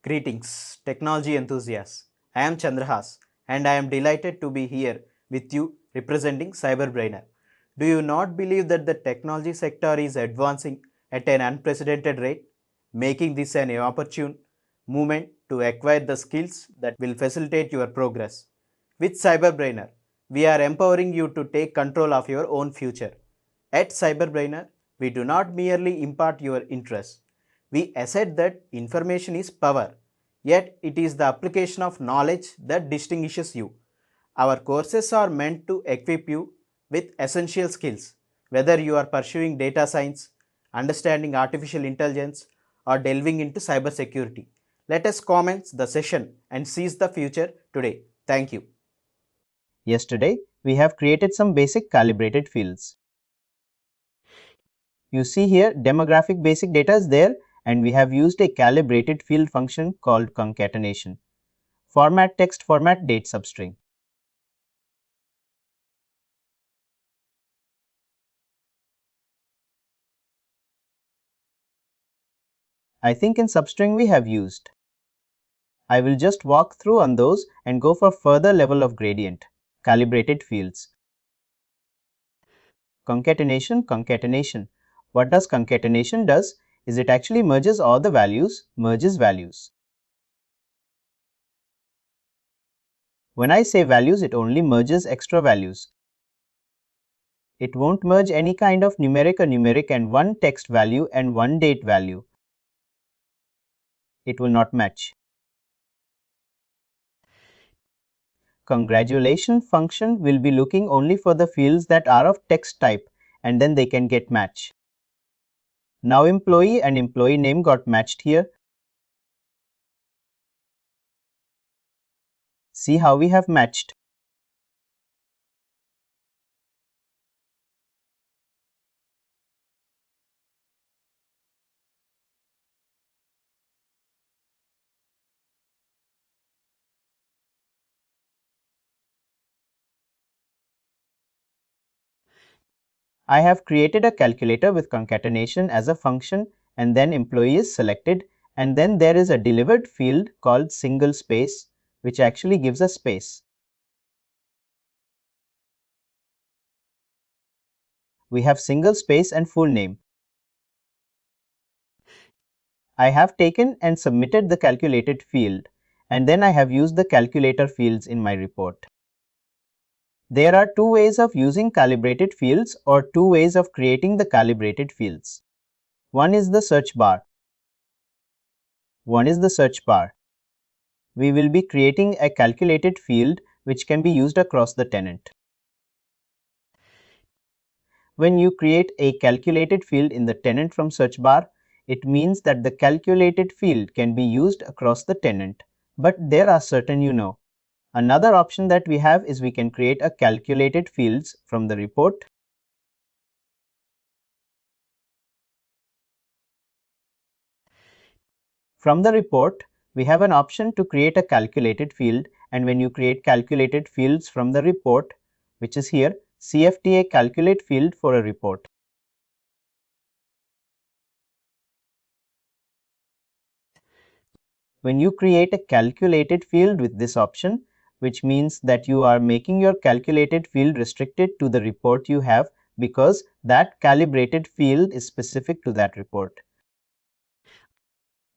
Greetings, technology enthusiasts. I am Chandrahas and I am delighted to be here with you representing CyberBrainer. Do you not believe that the technology sector is advancing at an unprecedented rate, making this an opportune moment to acquire the skills that will facilitate your progress? With CyberBrainer, we are empowering you to take control of your own future. At CyberBrainer, we do not merely impart your interests. We assert that information is power, yet it is the application of knowledge that distinguishes you. Our courses are meant to equip you with essential skills, whether you are pursuing data science, understanding artificial intelligence, or delving into cybersecurity. Let us commence the session and seize the future today. Thank you. Yesterday, we have created some basic calibrated fields. You see here demographic basic data is there and we have used a calibrated field function called concatenation. Format text, format date substring. I think in substring we have used. I will just walk through on those and go for further level of gradient. Calibrated fields. Concatenation, concatenation. What does concatenation does is it actually merges all the values, merges values. When I say values, it only merges extra values. It won't merge any kind of numeric and one text value and one date value. It will not match. Congratulation function will be looking only for the fields that are of text type and then they can get match. Now employee and employee name got matched here. See how we have matched. I have created a calculator with concatenation as a function and then employee is selected and then there is a delivered field called single space which actually gives a space. We have single space and full name. I have taken and submitted the calculated field and then I have used the calculator fields in my report. There are two ways of using calibrated fields or two ways of creating the calibrated fields. One is the search bar. We will be creating a calculated field which can be used across the tenant. When you create a calculated field in the tenant from search bar, it means that the calculated field can be used across the tenant. But there are certain Another option that we have is we can create a calculated fields from the report. From the report, we have an option to create a calculated field, and when you create calculated fields from the report, which is here, CFTA calculate field for a report. When you create a calculated field with this option, which means that you are making your calculated field restricted to the report you have because that calibrated field is specific to that report.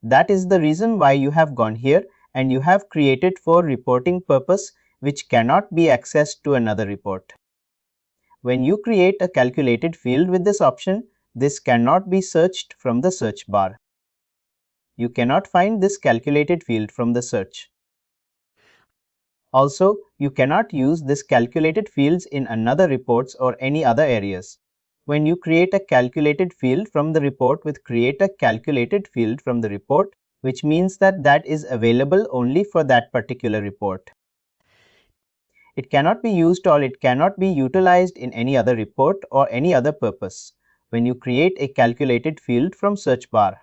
That is the reason why you have gone here and you have created for reporting purpose which cannot be accessed to another report. When you create a calculated field with this option, this cannot be searched from the search bar. You cannot find this calculated field from the search. Also, you cannot use this calculated fields in another reports or any other areas. When you create a calculated field from the report with create a calculated field from the report, which means that that is available only for that particular report. It cannot be used or it cannot be utilized in any other report or any other purpose when you create a calculated field from search bar.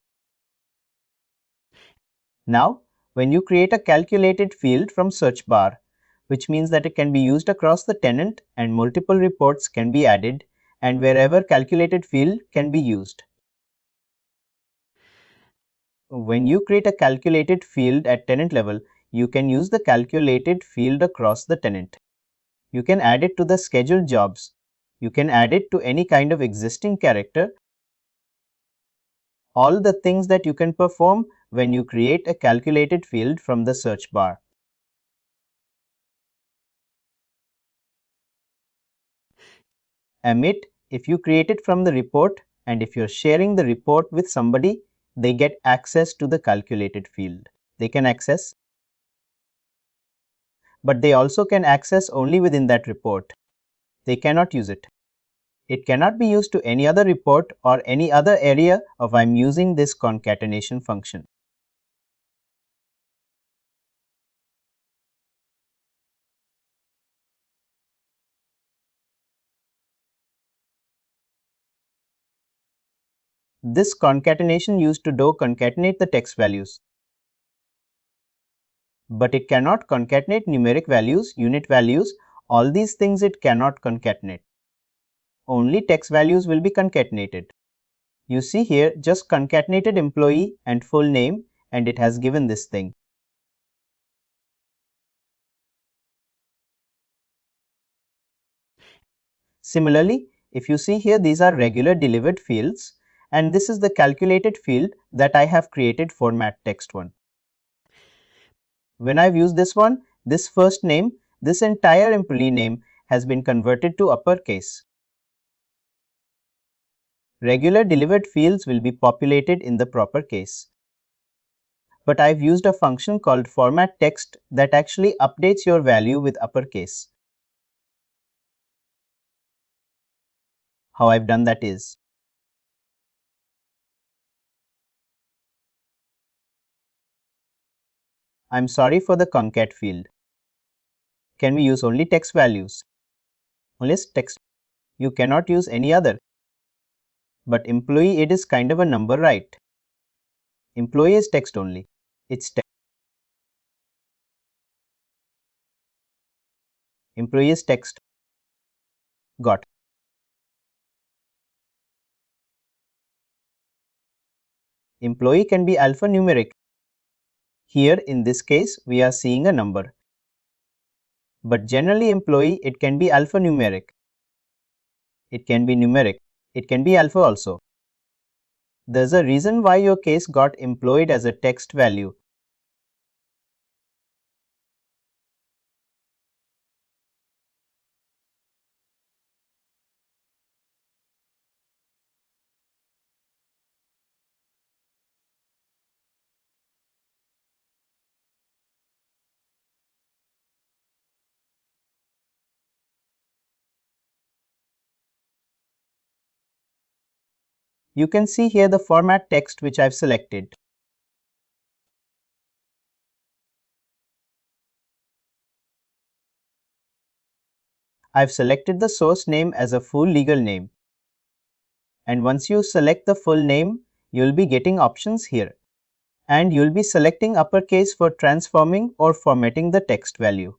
Now, when you create a calculated field from search bar, which means that it can be used across the tenant and multiple reports can be added and wherever calculated field can be used. When you create a calculated field at tenant level, you can use the calculated field across the tenant. You can add it to the scheduled jobs. You can add it to any kind of existing character. All the things that you can perform when you create a calculated field from the search bar. Amit, if you create it from the report and if you're sharing the report with somebody, they get access to the calculated field. They can access, but they also can access only within that report. They cannot use it. It cannot be used to any other report or any other area of I'm using this concatenation function. This concatenation used to concatenate the text values. But it cannot concatenate numeric values, unit values, all these things it cannot concatenate. Only text values will be concatenated. You see here just concatenated employee and full name and it has given this thing. Similarly, if you see here these are regular delivered fields and this is the calculated field that I have created format text one. When I've used this one, this first name, this entire employee name has been converted to uppercase. Regular delivered fields will be populated in the proper case. But I've used a function called format text that actually updates your value with uppercase. How I've done that is, I'm sorry for the concat field. Can we use only text values? Only text. You cannot use any other. But employee, it is kind of a number, right? Employee is text only. It's text. Employee is text. Got. Employee can be alphanumeric. Here in this case, we are seeing a number. But generally employee, it can be alphanumeric. It can be numeric. It can be alpha also. There's a reason why your case got employed as a text value. You can see here the format text which I've selected. I've selected the source name as a full legal name. And once you select the full name, you'll be getting options here. And you'll be selecting uppercase for transforming or formatting the text value.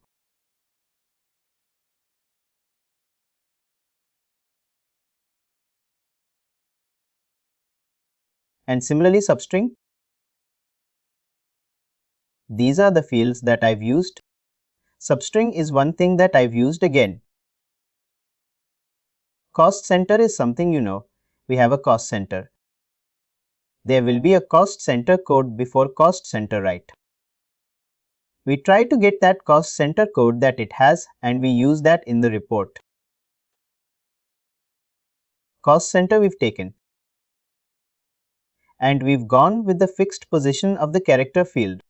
And similarly substring. These are the fields that I've used. Substring is one thing that I've used again. Cost center is something you know. We have a cost center. There will be a cost center code before cost center, right? We try to get that cost center code that it has and we use that in the report. Cost center we've taken. And we've gone with the fixed position of the character field.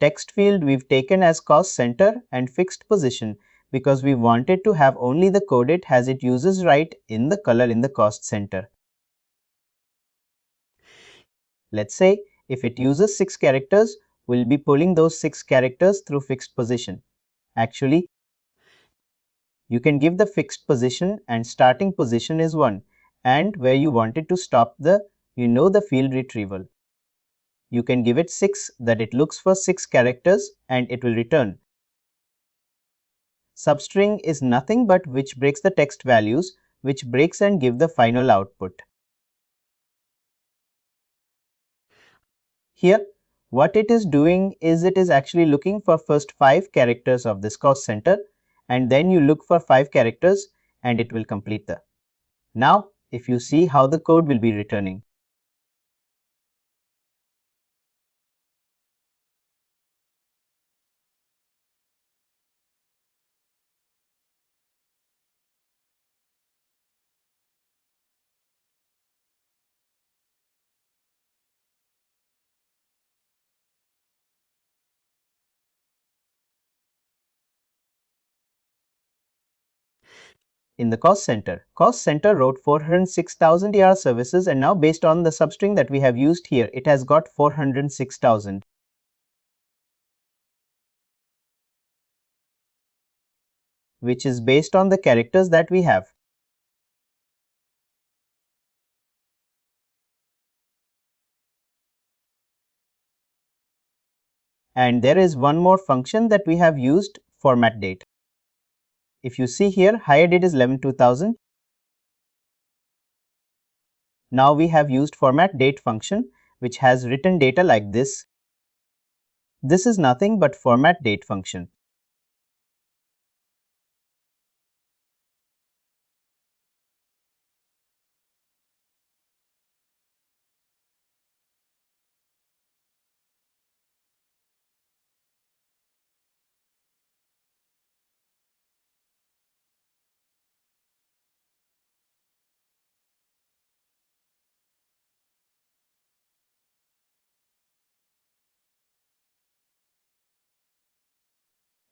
Text field we've taken as cost center and fixed position because we wanted to have only the coded as it uses right in the color in the cost center. Let's say if it uses 6 characters, we'll be pulling those 6 characters through fixed position. Actually, you can give the fixed position and starting position is 1 and where you wanted to stop the field retrieval. You can give it 6 that it looks for 6 characters and it will return. Substring is nothing but which breaks the text values, which breaks and give the final output. Here, what it is doing is it is actually looking for first 5 characters of this cost center, and then you look for 5 characters and it will complete the. Now, if you see how the code will be returning. In the cost center wrote 406,000 AR services, and now based on the substring that we have used here, it has got 406,000. Which is based on the characters that we have. And there is one more function that we have used, format date. If you see here, hire date is 11/2000. Now we have used format date function, which has written data like this. This is nothing but format date function.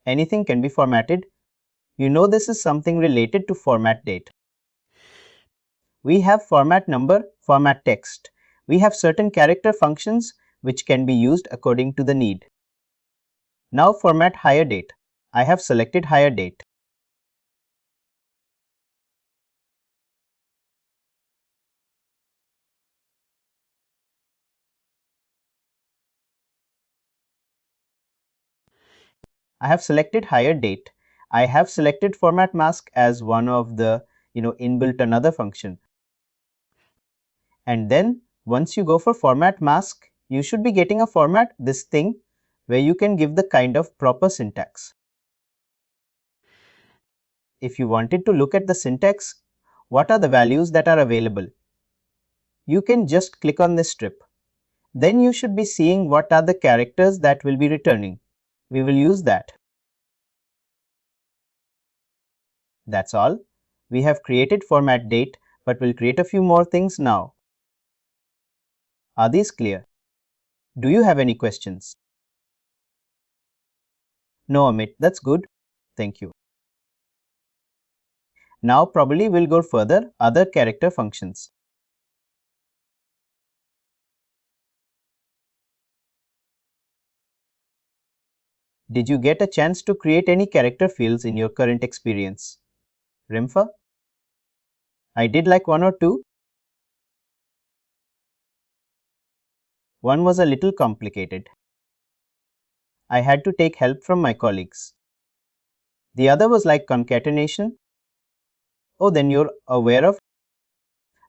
Anything can be formatted. You know this is something related to format date. We have format number, format text. We have certain character functions which can be used according to the need. Now format hire date. I have selected hire date. I have selected hire date. I have selected format mask as one of the inbuilt another function. And then once you go for format mask, you should be getting a format, this thing, where you can give the kind of proper syntax. If you wanted to look at the syntax, what are the values that are available? You can just click on this strip. Then you should be seeing what are the characters that will be returning. We will use that. That's all. We have created format date, but we'll create a few more things now. Are these clear? Do you have any questions? No, Amit, that's good. Thank you. Now probably we'll go further, other character functions. Did you get a chance to create any character fields in your current experience? Rimfa? I did like one or two. One was a little complicated. I had to take help from my colleagues. The other was like concatenation. Oh, then you're aware of.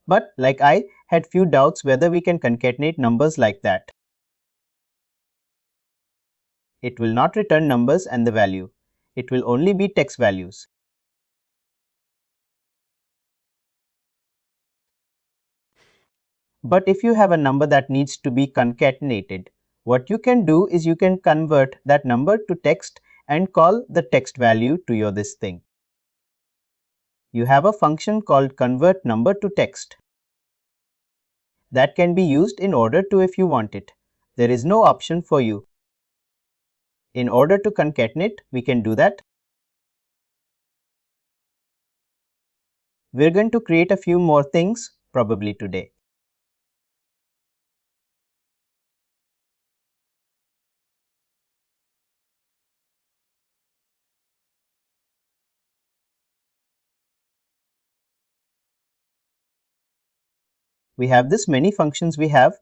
But like I had few doubts whether we can concatenate numbers like that. It will not return numbers and the value. It will only be text values. But if you have a number that needs to be concatenated, what you can do is you can convert that number to text and call the text value to your this thing. You have a function called convert number to text. That can be used in order to if you want it. There is no option for you. In order to concatenate, we can do that. We're going to create a few more things probably today. We have this many functions we have.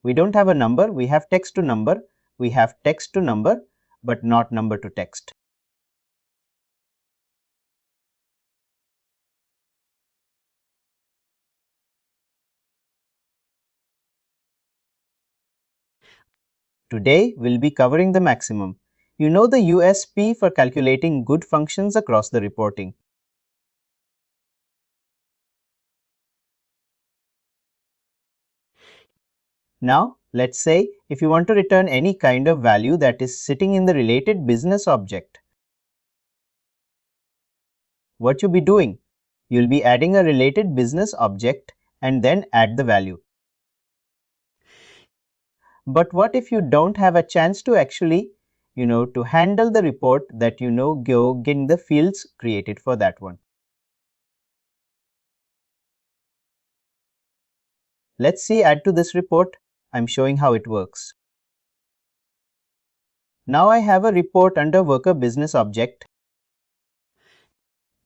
We don't have a number, we have text to number, we have text to number, but not number to text. Today, we'll be covering the maximum. You know the USP for calculating good functions across the reporting. Now, let's say if you want to return any kind of value that is sitting in the related business object. What you'll be doing? You'll be adding a related business object and then add the value. But what if you don't have a chance to actually, to handle the report that go getting the fields created for that one? Let's see add to this report. I'm showing how it works. Now I have a report under worker business object.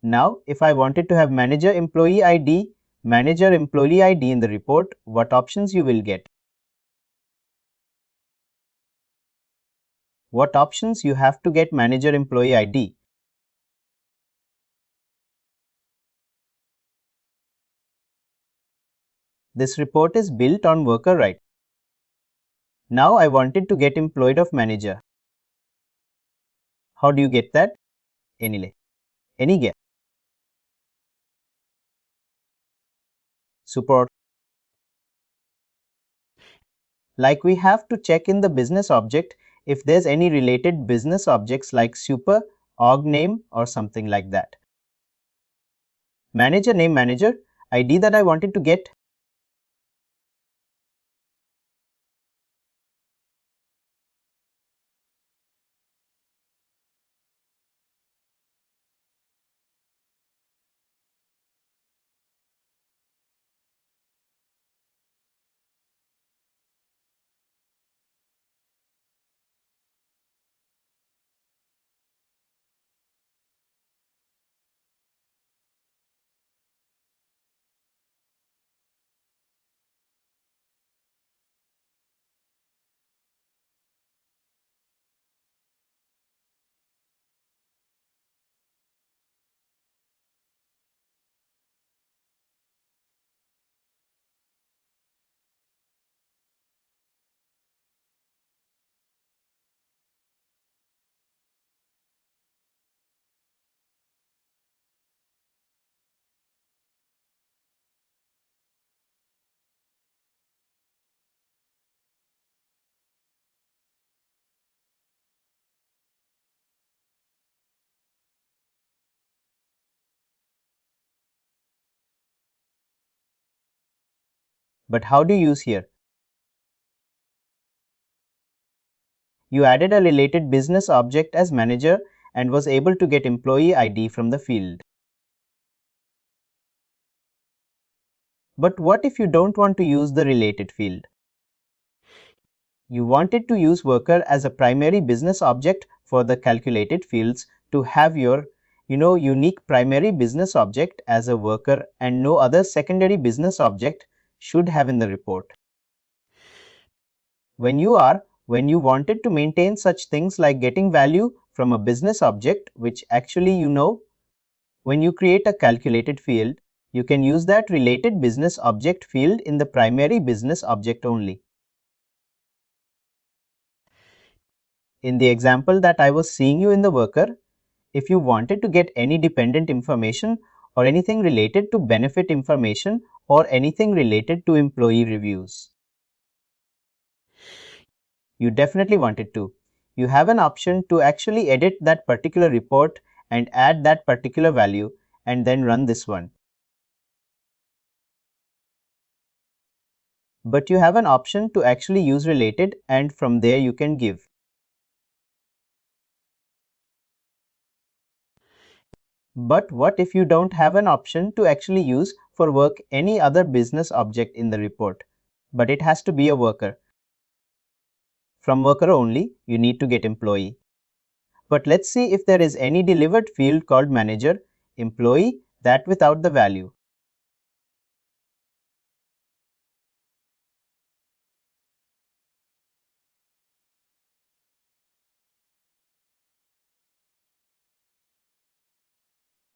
Now, if I wanted to have manager employee ID in the report, what options you will get? What options you have to get manager employee ID? This report is built on worker right. Now I wanted to get employed of manager. How do you get that? Any guess? Support. Like we have to check in the business object if there's any related business objects like super, org name or something like that. Manager name manager, ID that I wanted to get. But how do you use here? You added a related business object as manager and was able to get employee ID from the field. But what if you don't want to use the related field? You wanted to use worker as a primary business object for the calculated fields to have your unique primary business object as a worker and no other secondary business object should have in the report. When you wanted to maintain such things like getting value from a business object, which actually when you create a calculated field, you can use that related business object field in the primary business object only. In the example that I was seeing you in the worker, if you wanted to get any dependent information or anything related to benefit information or anything related to employee reviews, you definitely wanted to. You have an option to actually edit that particular report and add that particular value and then run this one. But you have an option to actually use related and from there you can give. But what if you don't have an option to actually use for work any other business object in the report, but it has to be a worker? From worker only, you need to get employee. But let's see if there is any delivered field called manager, employee, that without the value.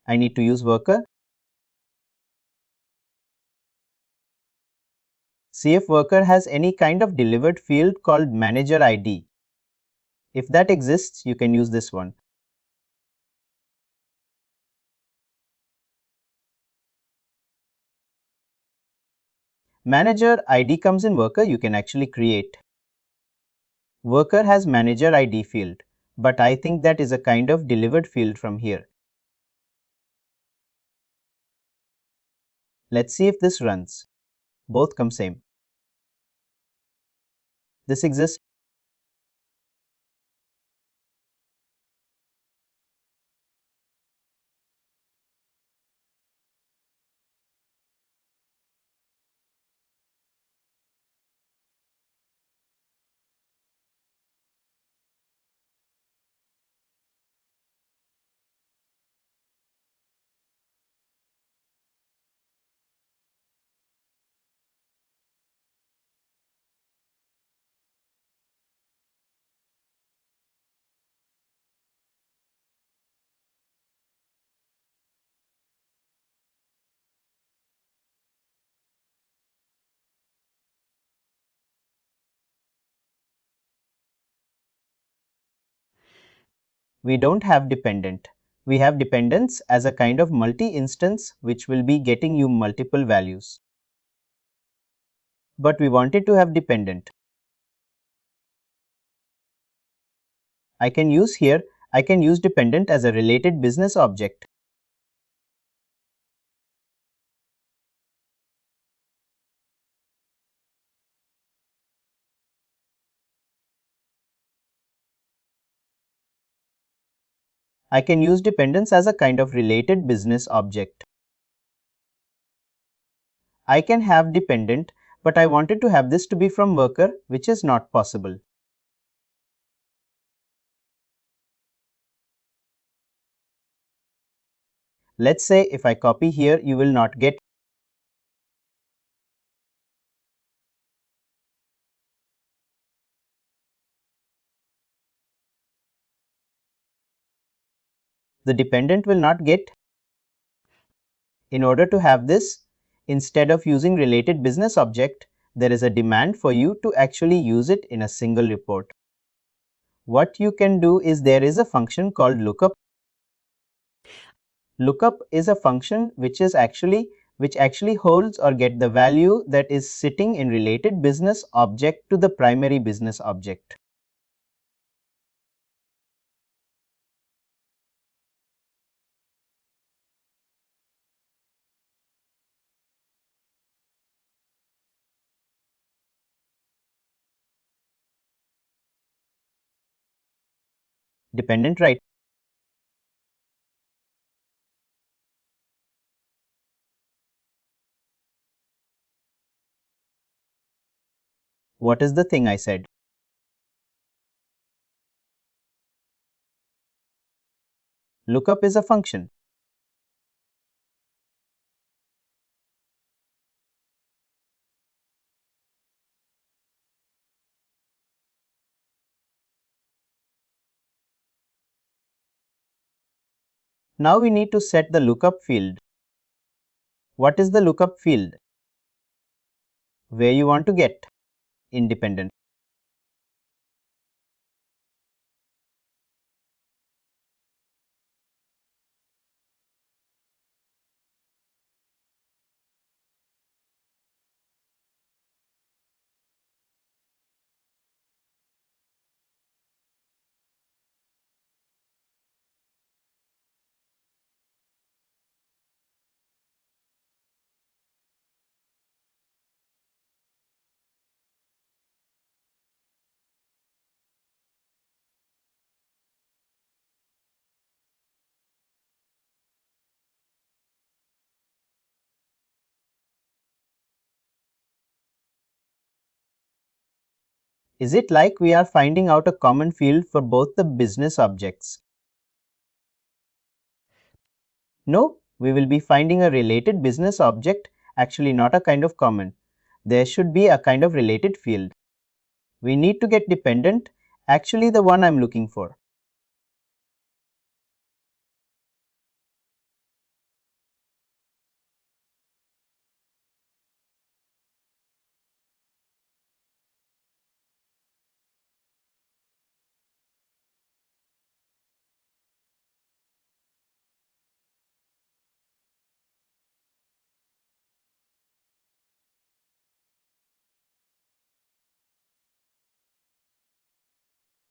I need to use worker. See if worker has any kind of delivered field called manager ID. If that exists, you can use this one. Manager ID comes in worker, you can actually create. Worker has manager ID field, but I think that is a kind of delivered field from here. Let's see if this runs. Both come same. This exists. We don't have dependent. We have dependence as a kind of multi-instance which will be getting you multiple values. But we wanted to have dependent. I can use dependent as a related business object. I can use dependence as a kind of related business object. I can have dependent, but I wanted to have this to be from worker, which is not possible. Let's say if I copy here, you will not get. The dependent will not get. In order to have this, instead of using related business object, there is a demand for you to actually use it in a single report. What you can do is there is a function called lookup. Lookup is a function which actually holds or get the value that is sitting in related business object to the primary business object. Dependent right. What is the thing I said? Lookup is a function. Now we need to set the lookup field. What is the lookup field? Where you want to get independent. Is it like we are finding out a common field for both the business objects? No, we will be finding a related business object, actually not a kind of common. There should be a kind of related field. We need to get dependent, actually the one I'm looking for.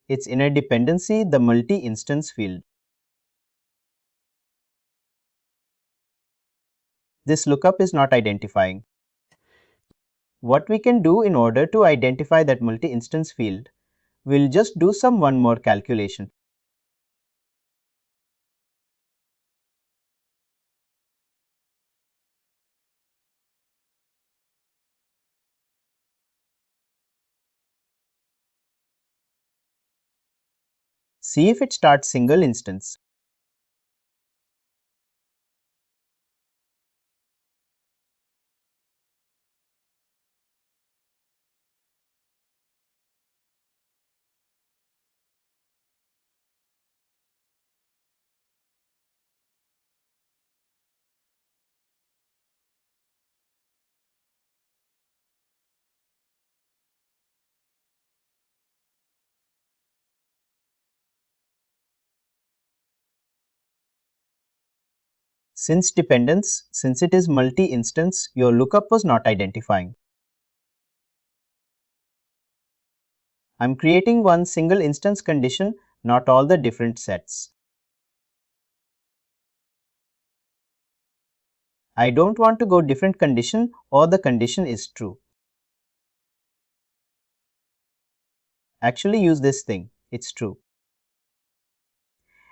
its inner dependency, the multi-instance field. This lookup is not identifying. What we can do in order to identify that multi-instance field, we'll just do one more calculation. See if it starts single instance. Since it is multi-instance, your lookup was not identifying. I'm creating one single instance condition, not all the different sets. I don't want to go different condition or the condition is true. Actually use this thing, it's true.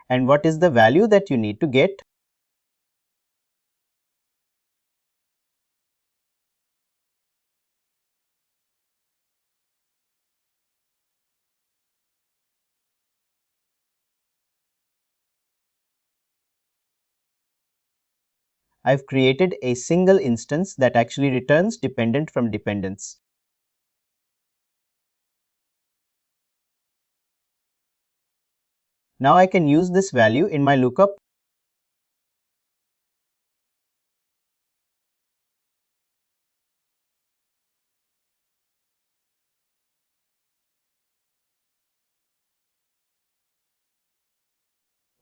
And what is the value that you need to get? I've created a single instance that actually returns dependent from dependents. Now I can use this value in my lookup.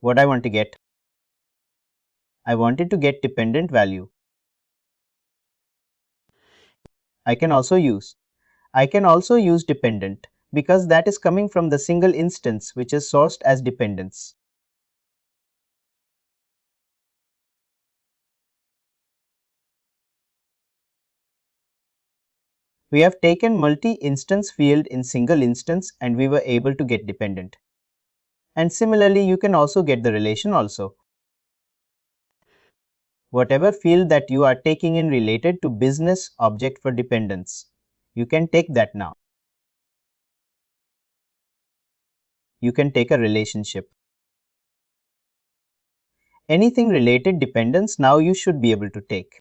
What I want to get? I wanted to get dependent value. I can also use dependent because that is coming from the single instance which is sourced as dependence. We have taken multi-instance field in single instance and we were able to get dependent. And similarly, you can also get the relation also. Whatever field that you are taking in related to business object for dependence, you can take that now. You can take a relationship. Anything related dependence now you should be able to take.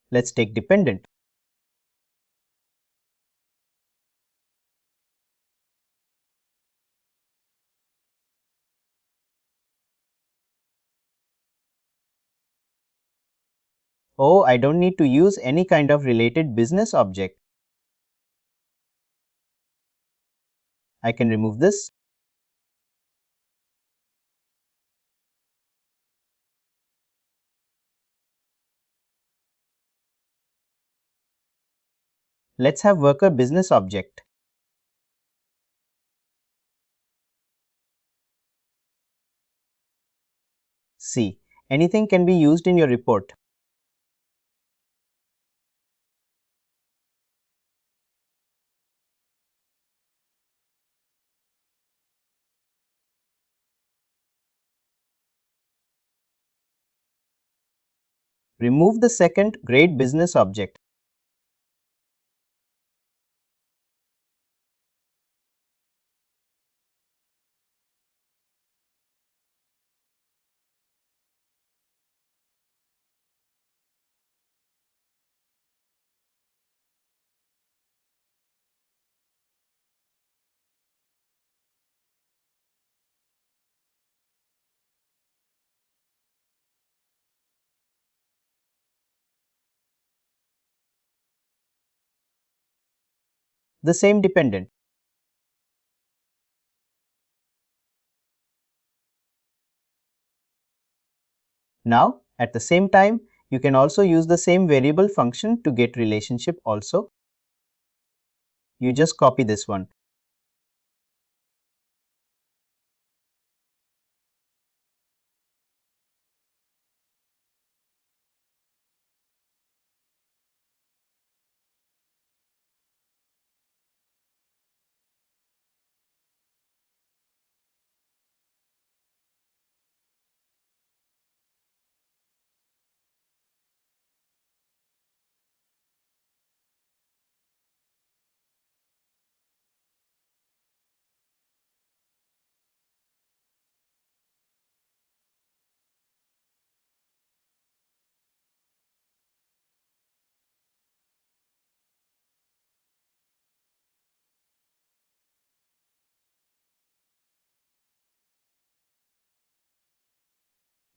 Let's take dependent. Oh, I don't need to use any kind of related business object. I can remove this. Let's have worker business object. See, anything can be used in your report. Remove the second grade business object. The same dependent. Now, at the same time, you can also use the same variable function to get relationship also. You just copy this one.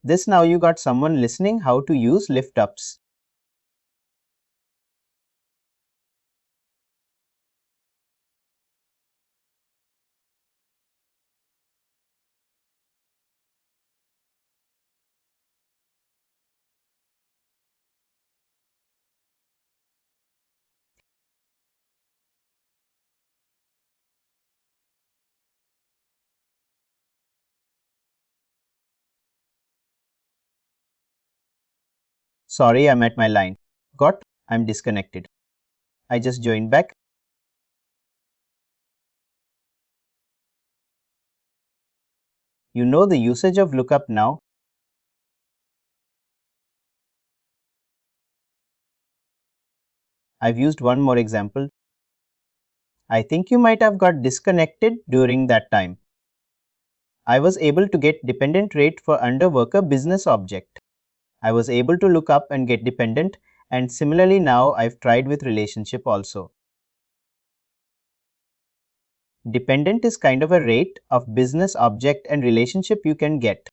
This now you got someone listening how to use lift ups. Sorry, I'm at my line. I'm disconnected. I just joined back. You know the usage of lookup now. I've used one more example. I think you might have got disconnected during that time. I was able to get dependent rate for under worker business object. I was able to look up and get dependent, and similarly now I've tried with relationship also. Dependent is kind of a rate of business object and relationship you can get.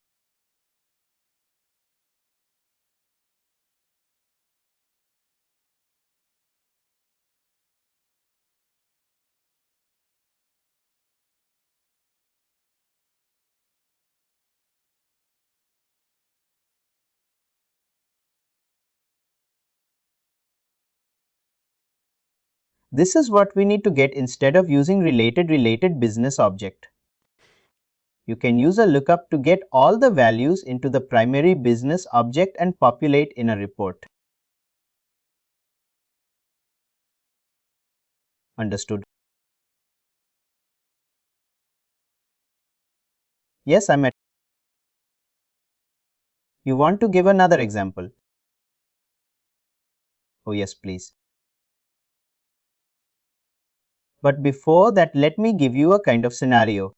This is what we need to get instead of using related business object. You can use a lookup to get all the values into the primary business object and populate in a report. Understood? Yes, I'm at. You want to give another example? Oh yes, please. But before that, let me give you a kind of scenario.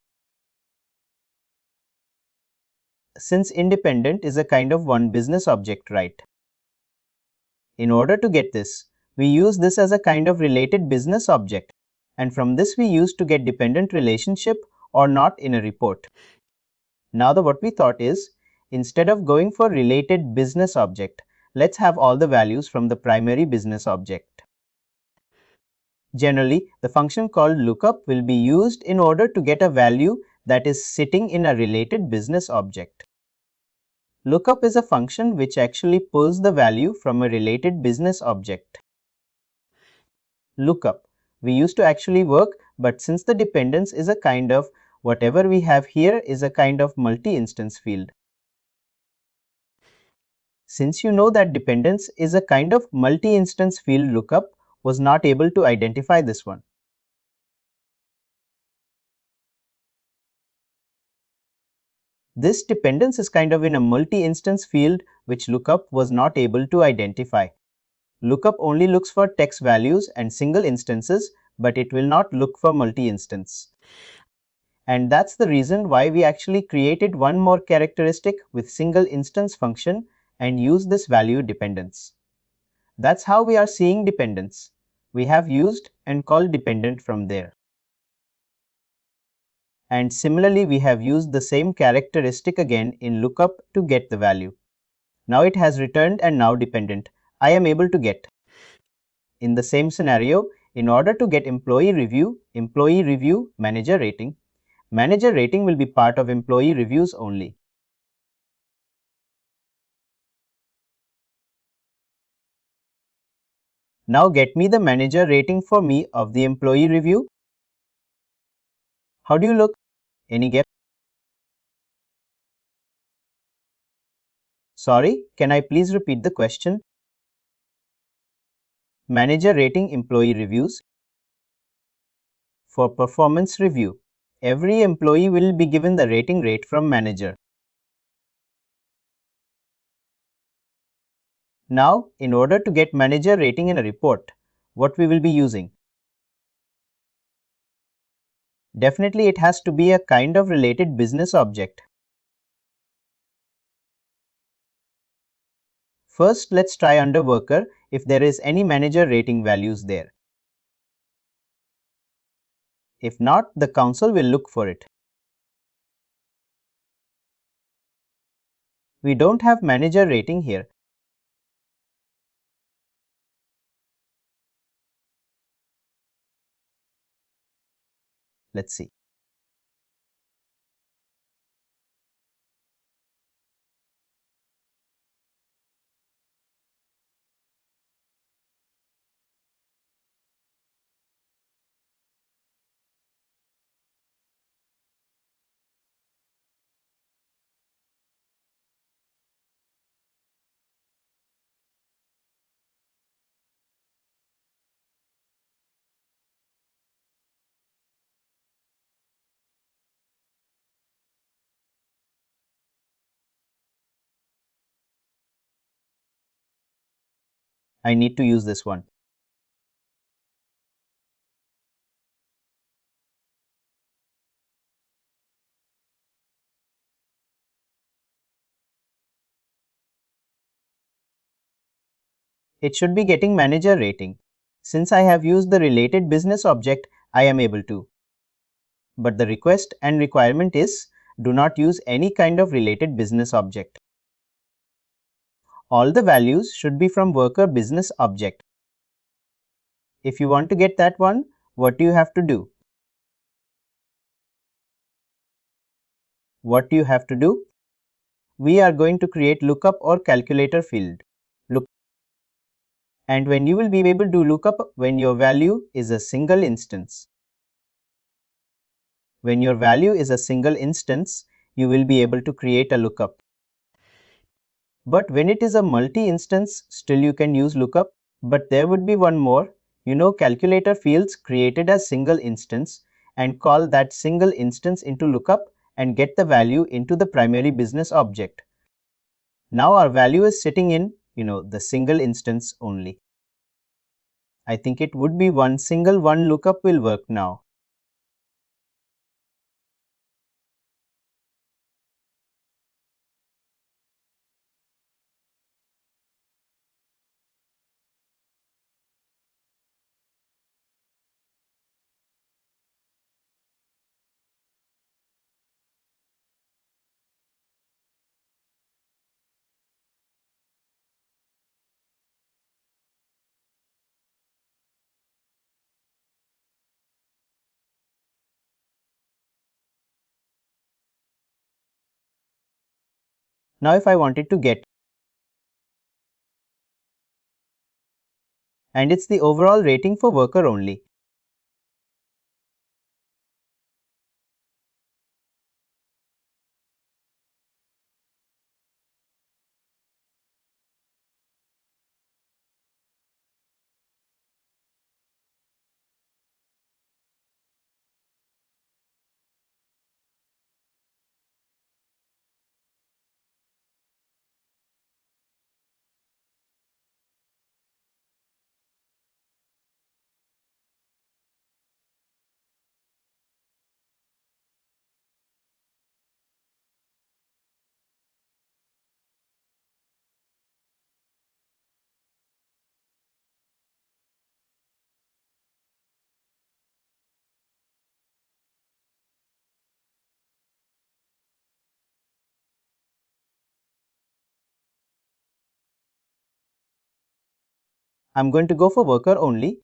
Since independent is a kind of one business object, right? In order to get this, we use this as a kind of related business object, and from this we use to get dependent relationship or not in a report. Now what we thought is, instead of going for related business object, let's have all the values from the primary business object. Generally, the function called lookup will be used in order to get a value that is sitting in a related business object. Lookup is a function which actually pulls the value from a related business object. Lookup. We used to actually work, but since the dependence is a kind of whatever we have here is a kind of multi-instance field. Since you know that dependence is a kind of multi-instance field, lookup was not able to identify this one. This dependence is kind of in a multi-instance field which lookup was not able to identify. Lookup only looks for text values and single instances, but it will not look for multi-instance. And that's the reason why we actually created one more characteristic with single instance function and use this value dependence. That's how we are seeing dependence. We have used and called dependent from there. And similarly, we have used the same characteristic again in lookup to get the value. Now it has returned and now dependent. I am able to get. In the same scenario, in order to get employee review, manager rating. Manager rating will be part of employee reviews only. Now get me the manager rating for me of the employee review. How do you look? Any guess? Sorry, can I please repeat the question? Manager rating employee reviews. For performance review, every employee will be given the rating rate from manager. Now, in order to get manager rating in a report, what we will be using? Definitely it has to be a kind of related business object. First, let's try under worker if there is any manager rating values there. If not, the council will look for it. We don't have manager rating here. Let's see. I need to use this one. It should be getting manager rating. Since I have used the related business object, I am able to. But the request and requirement is, do not use any kind of related business object. All the values should be from worker business object. If you want to get that one, what do you have to do? What do you have to do? We are going to create lookup or calculator field. And when you will be able to look up when your value is a single instance. When your value is a single instance, you will be able to create a lookup. But when it is a multi-instance, still you can use lookup. But there would be one more. Calculator fields created as single instance and call that single instance into lookup and get the value into the primary business object. Now our value is sitting in, the single instance only. I think it would be one single one lookup will work now. Now if I wanted to get, and it's the overall rating for worker only. I'm going to go for worker only.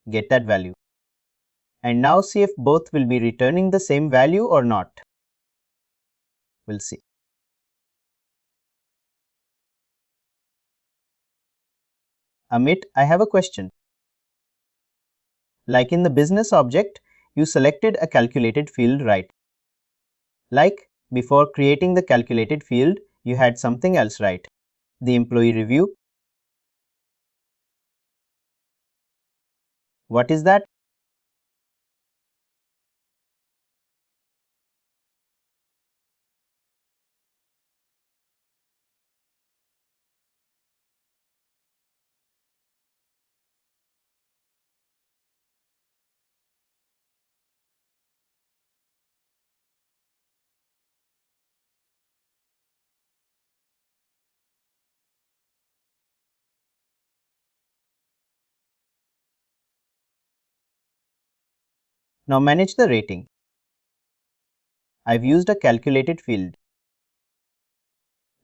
Get that value. And now see if both will be returning the same value or not. We'll see. Amit, I have a question. Like in the business object, you selected a calculated field, right? Like before creating the calculated field, you had something else, right? The employee review. What is that? Now manage the rating. I've used a calculated field.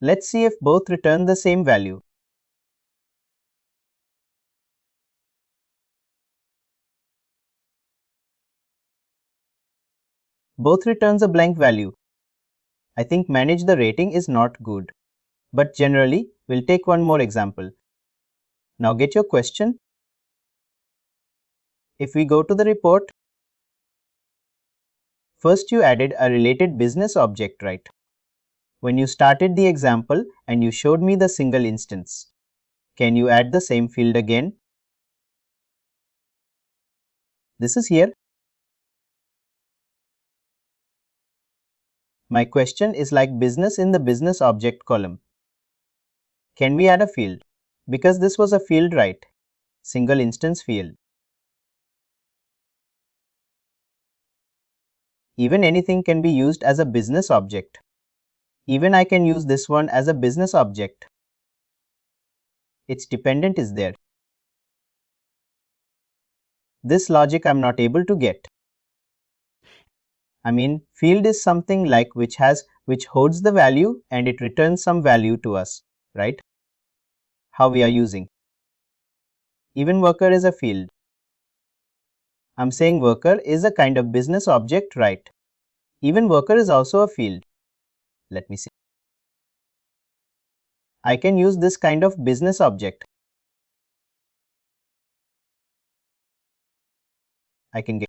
Let's see if both return the same value. Both returns a blank value. I think manage the rating is not good. But generally, we'll take one more example. Now get your question. If we go to the report, first you added a related business object, right? When you started the example and you showed me the single instance. Can you add the same field again? This is here. My question is like business in the business object column. Can we add a field? Because this was a field, right? Single instance field. Even anything can be used as a business object. Even I can use this one as a business object. Its dependent is there. This logic I'm not able to get. I mean, field is something like which holds the value and it returns some value to us, right? How we are using. Even worker is a field. I'm saying worker is a kind of business object, right? Even worker is also a field. Let me see. I can use this kind of business object. I can get.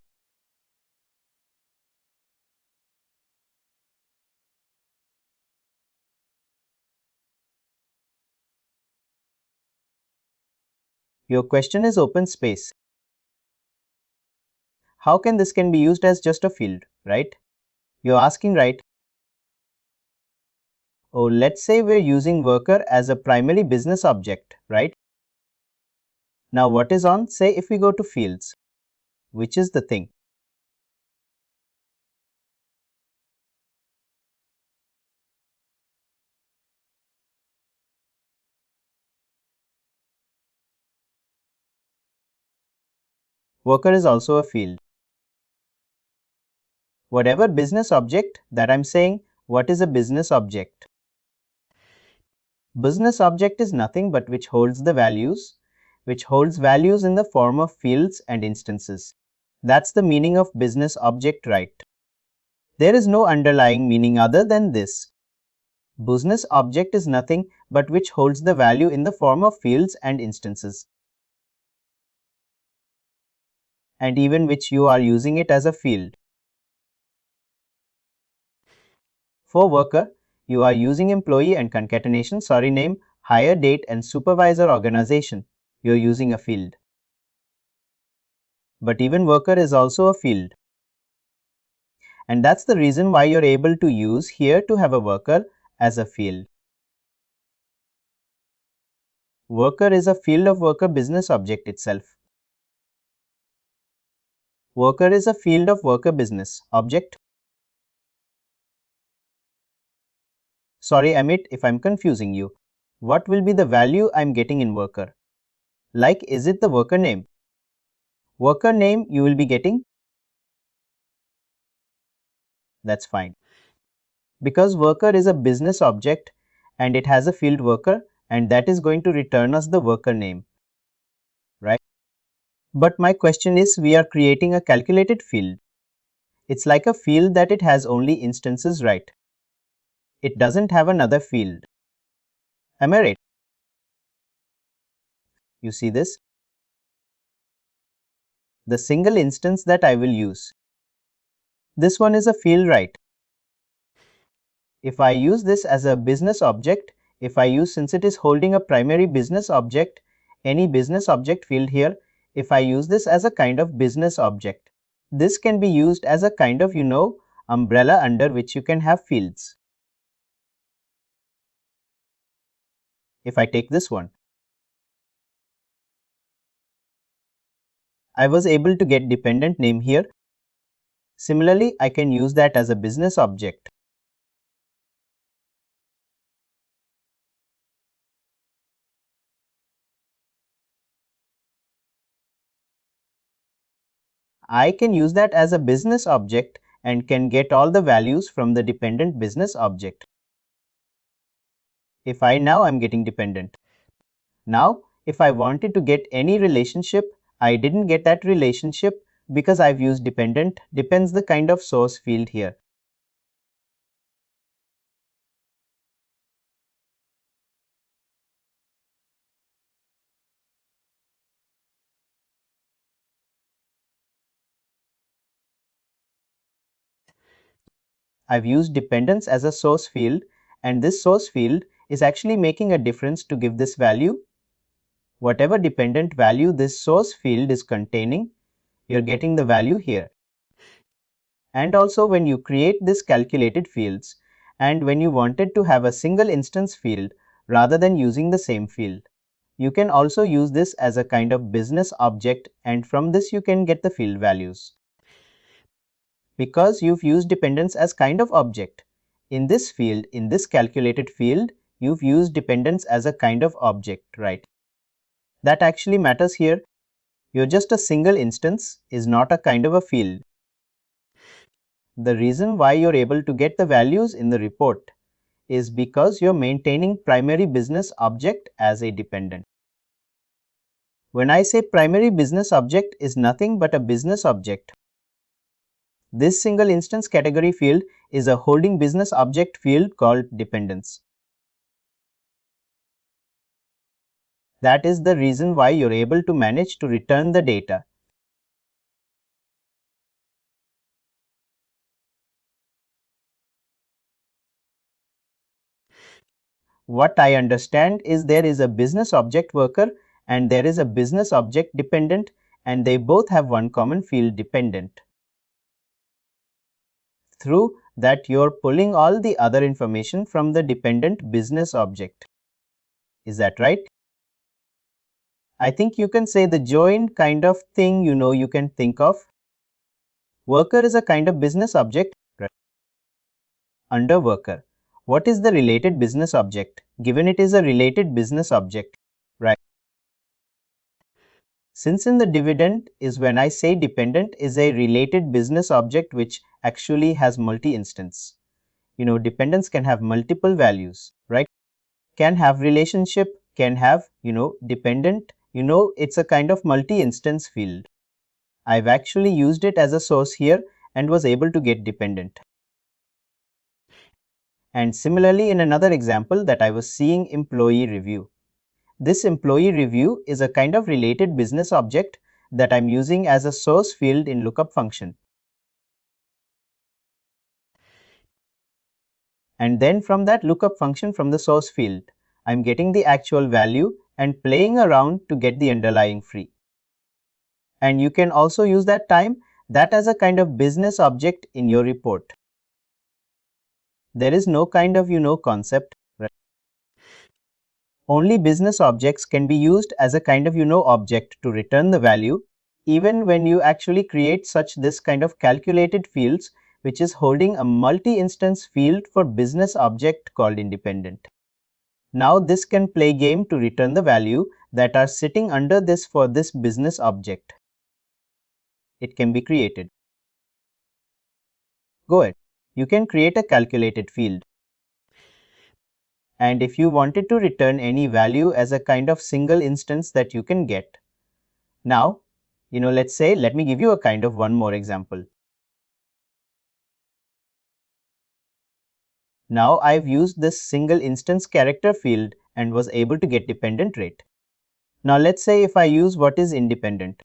Your question is open space. How can this can be used as just a field, right? You're asking, right? Oh, let's say we're using worker as a primary business object, right? Now what is on? Say if we go to fields, which is the thing. Worker is also a field. Whatever business object that I'm saying, what is a business object? Business object is nothing but which holds the values, which holds values in the form of fields and instances. That's the meaning of business object, right? There is no underlying meaning other than this. Business object is nothing but which holds the value in the form of fields and instances. And even which you are using it as a field. For worker, you are using employee and concatenation, name, hire date and supervisor organization. You're using a field. But even worker is also a field. And that's the reason why you're able to use here to have a worker as a field. Worker is a field of worker business object itself. Worker is a field of worker business object. Sorry, Amit, if I'm confusing you. What will be the value I'm getting in worker? Like, is it the worker name? Worker name you will be getting? That's fine. Because worker is a business object and it has a field worker and that is going to return us the worker name, right? But my question is, we are creating a calculated field. It's like a field that it has only instances, right? It doesn't have another field. Am I right? You see this? The single instance that I will use. This one is a field, right? If I use this as a business object, since it is holding a primary business object, any business object field here, if I use this as a kind of business object, this can be used as a kind of, umbrella under which you can have fields. If I take this one, I was able to get dependent name here. Similarly, I can use that as a business object. I can use that as a business object and can get all the values from the dependent business object. If I now I'm getting dependent. Now, if I wanted to get any relationship, I didn't get that relationship because I've used dependent depends the kind of source field here. I've used dependence as a source field, and this source field is actually making a difference to give this value. Whatever dependent value this source field is containing, you're getting the value here. And also when you create this calculated fields, and when you wanted to have a single instance field rather than using the same field, you can also use this as a kind of business object, and from this you can get the field values. Because you've used dependence as kind of object. In this field, in this calculated field, you've used dependence as a kind of object, right? That actually matters here. You're just a single instance is not a kind of a field. The reason why you're able to get the values in the report is because you're maintaining primary business object as a dependent. When I say primary business object is nothing but a business object, this single instance category field is a holding business object field called dependence. That is the reason why you're able to manage to return the data. What I understand is there is a business object worker and there is a business object dependent, and they both have one common field dependent. Through that you're pulling all the other information from the dependent business object. Is that right? I think you can say the joined kind of thing you can think of. Worker is a kind of business object, right? Under worker. What is the related business object? Given it is a related business object, right? Since in the dividend is when I say dependent is a related business object which actually has multi-instance. Dependence can have multiple values, right? Can have relationship, can have, dependent, it's a kind of multi-instance field. I've actually used it as a source here and was able to get dependent. And similarly, in another example that I was seeing employee review. This employee review is a kind of related business object that I'm using as a source field in lookup function. And then from that lookup function from the source field, I'm getting the actual value and playing around to get the underlying free. And you can also use that time that as a kind of business object in your report. There is no kind of concept. Right? Only business objects can be used as a kind of object to return the value, even when you actually create such this kind of calculated fields which is holding a multi-instance field for business object called independent. Now this can play game to return the value that are sitting under this for this business object. It can be created. Go ahead. You can create a calculated field. And if you wanted to return any value as a kind of single instance that you can get. Now, let's say, let me give you a kind of one more example. Now I've used this single instance character field and was able to get dependent rate. Now let's say if I use what is independent.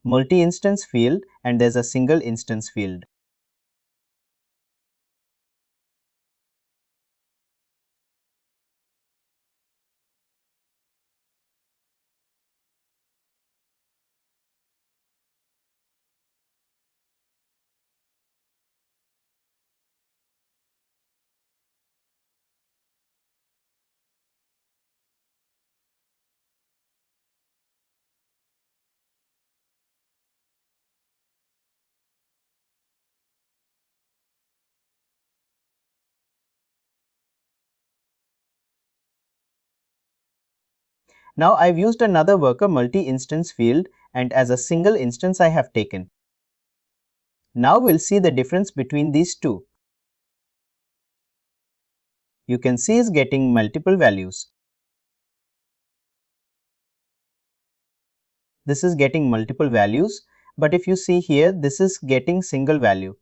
Multi-instance field and there's a single instance field. Now I've used another worker multi-instance field and as a single instance I have taken. Now we'll see the difference between these two. You can see is getting multiple values. This is getting multiple values, but if you see here, this is getting single value.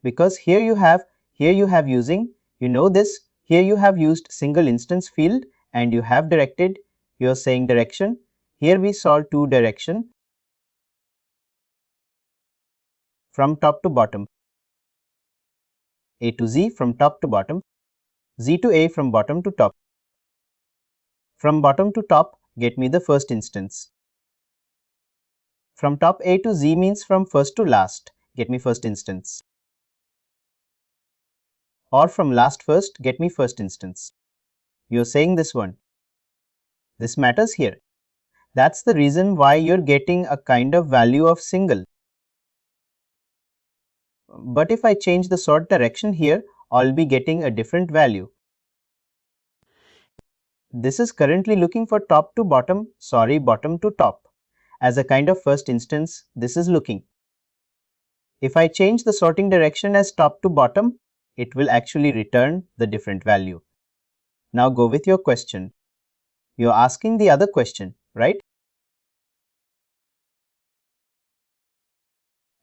Because here you have using, you know this, here you have used single instance field and you have directed, you are saying direction. Here we saw two direction from top to bottom, A to Z from top to bottom, Z to A from bottom to top. From bottom to top, get me the first instance. From top A to Z means from first to last, get me first instance. Or from last first, get me first instance. You're saying this one. This matters here. That's the reason why you're getting a kind of value of single. But if I change the sort direction here, I'll be getting a different value. This is currently looking for top to bottom, bottom to top. As a kind of first instance, this is looking. If I change the sorting direction as top to bottom, it will actually return the different value. Now go with your question. You're asking the other question, right?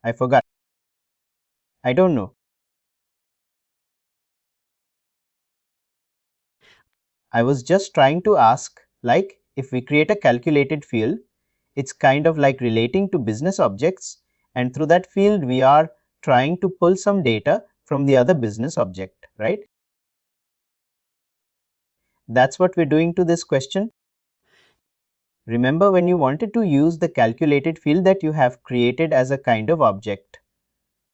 I forgot. I don't know. I was just trying to ask, like, if we create a calculated field, it's kind of like relating to business objects, and through that field, we are trying to pull some data from the other business object, right? That's what we're doing to this question. Remember when you wanted to use the calculated field that you have created as a kind of object.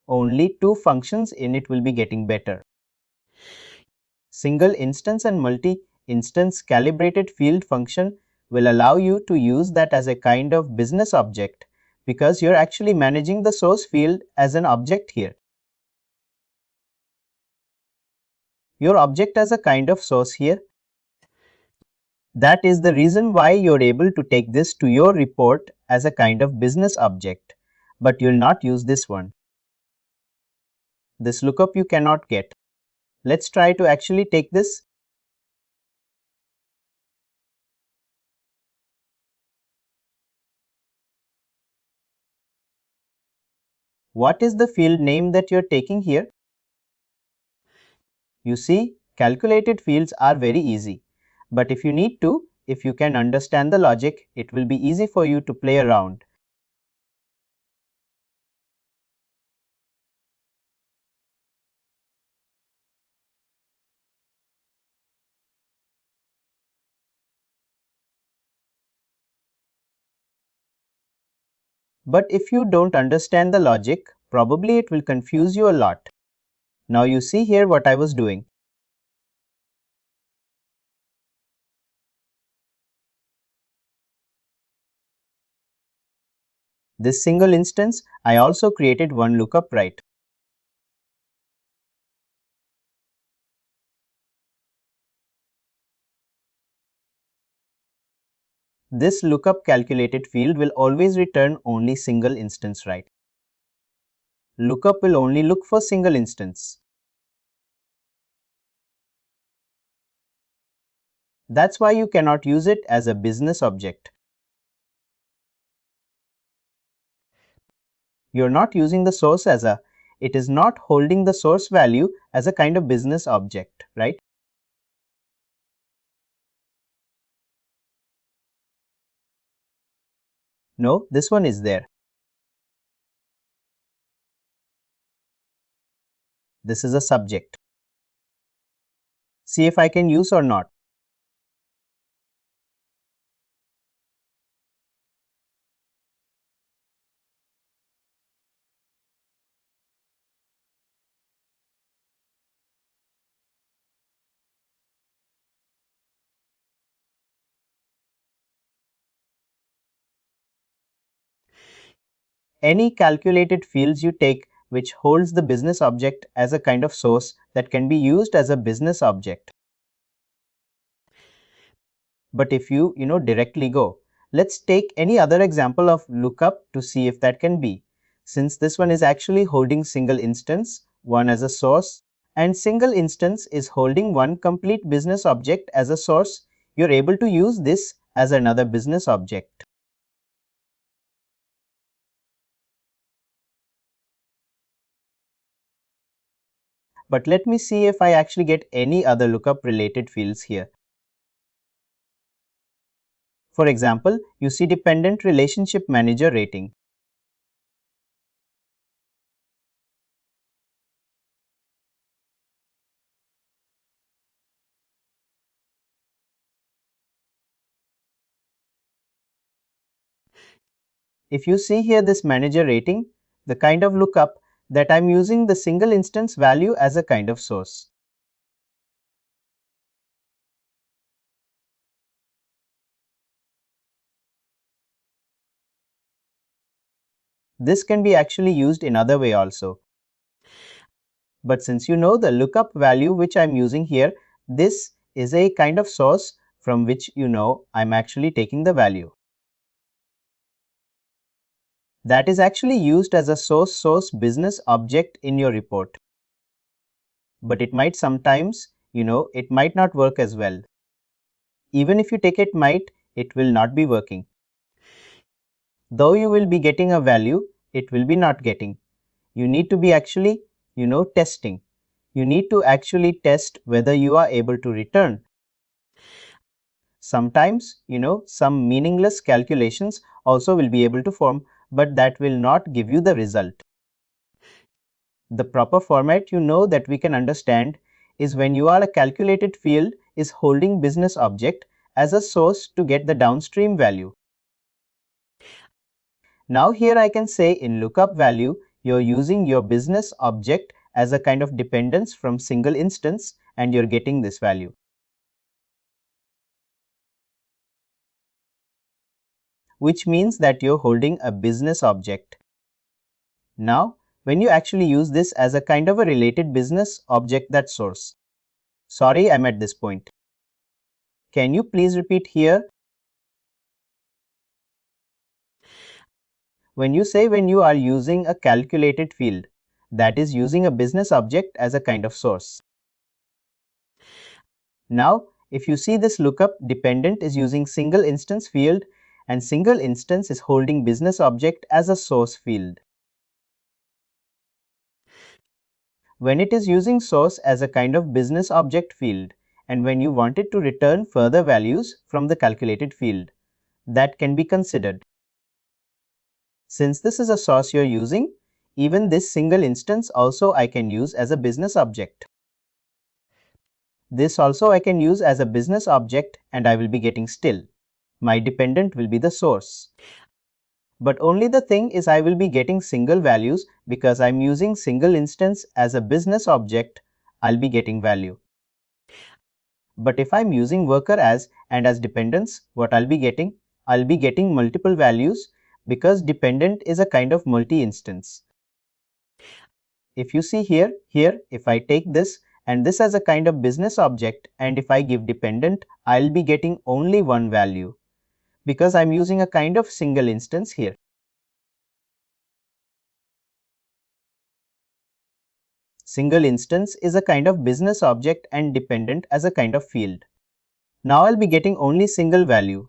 Only two functions in it will be getting better. Single instance and multi-instance calibrated field function will allow you to use that as a kind of business object because you're actually managing the source field as an object here. Your object as a kind of source here. That is the reason why you're able to take this to your report as a kind of business object, but you'll not use this one. This lookup you cannot get. Let's try to actually take this. What is the field name that you're taking here? You see, calculated fields are very easy. But if you need to, if you can understand the logic, it will be easy for you to play around. But if you don't understand the logic, probably it will confuse you a lot. Now you see here what I was doing. This single instance, I also created one lookup right. This lookup calculated field will always return only single instance right. Lookup will only look for single instance. That's why you cannot use it as a business object. You're not using the source as a, it is not holding the source value as a kind of business object, right? No, this one is there. This is a subject. See if I can use or not. Any calculated fields you take which holds the business object as a kind of source that can be used as a business object. But if you directly go, let's take any other example of lookup to see if that can be. Since this one is actually holding single instance, one as a source, and single instance is holding one complete business object as a source, you're able to use this as another business object. But let me see if I actually get any other lookup related fields here. For example, you see dependent relationship manager rating. If you see here this manager rating, the kind of lookup that I'm using the single instance value as a kind of source. This can be actually used in other way also. But since you know the lookup value which I'm using here, this is a kind of source from which I'm actually taking the value. That is actually used as a source business object in your report. But it might sometimes, it might not work as well. Even if you take it will not be working. Though you will be getting a value, it will be not getting. You need to be actually, testing. You need to actually test whether you are able to return. Sometimes, some meaningless calculations also will be able to form, but that will not give you the result. The proper format that we can understand is when you are a calculated field is holding business object as a source to get the downstream value. Now here I can say in lookup value, you're using your business object as a kind of dependence from single instance and you're getting this value. Which means that you're holding a business object. Now, when you actually use this as a kind of a related business object, that source. Sorry, I'm at this point. Can you please repeat here? When you say when you are using a calculated field, that is using a business object as a kind of source. Now, if you see this lookup, dependent is using single instance field and single instance is holding business object as a source field. When it is using source as a kind of business object field and when you want it to return further values from the calculated field, that can be considered. Since this is a source you're using, even this single instance also I can use as a business object. This also I can use as a business object and I will be getting still. My dependent will be the source. But only the thing is I will be getting single values because I'm using single instance as a business object, I'll be getting value. But if I'm using worker as and as dependents, what I'll be getting? I'll be getting multiple values because dependent is a kind of multi-instance. If you see here, if I take this and this as a kind of business object and if I give dependent, I'll be getting only one value because I'm using a kind of single instance here. Single instance is a kind of business object and dependent as a kind of field. Now I'll be getting only single value.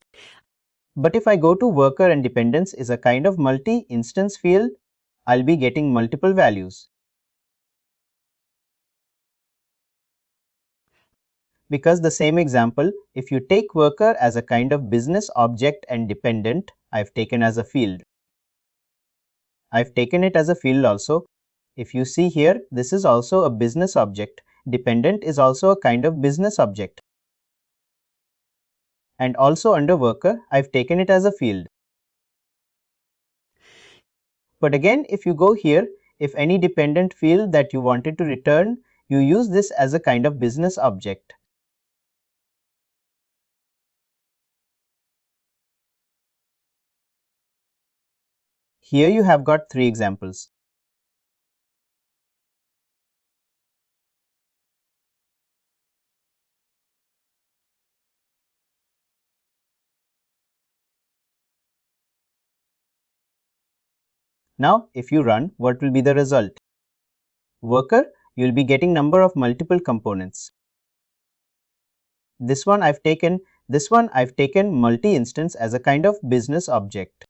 But if I go to worker and dependence is a kind of multi-instance field, I'll be getting multiple values. Because the same example, if you take worker as a kind of business object and dependent, I've taken as a field. I've taken it as a field also. If you see here, this is also a business object. Dependent is also a kind of business object. And also under worker, I've taken it as a field. But again, if you go here, if any dependent field that you wanted to return, you use this as a kind of business object. Here you have got three examples. Now, if you run, what will be the result? Worker, you will be getting number of multiple components. This one I've taken multi-instance as a kind of business object.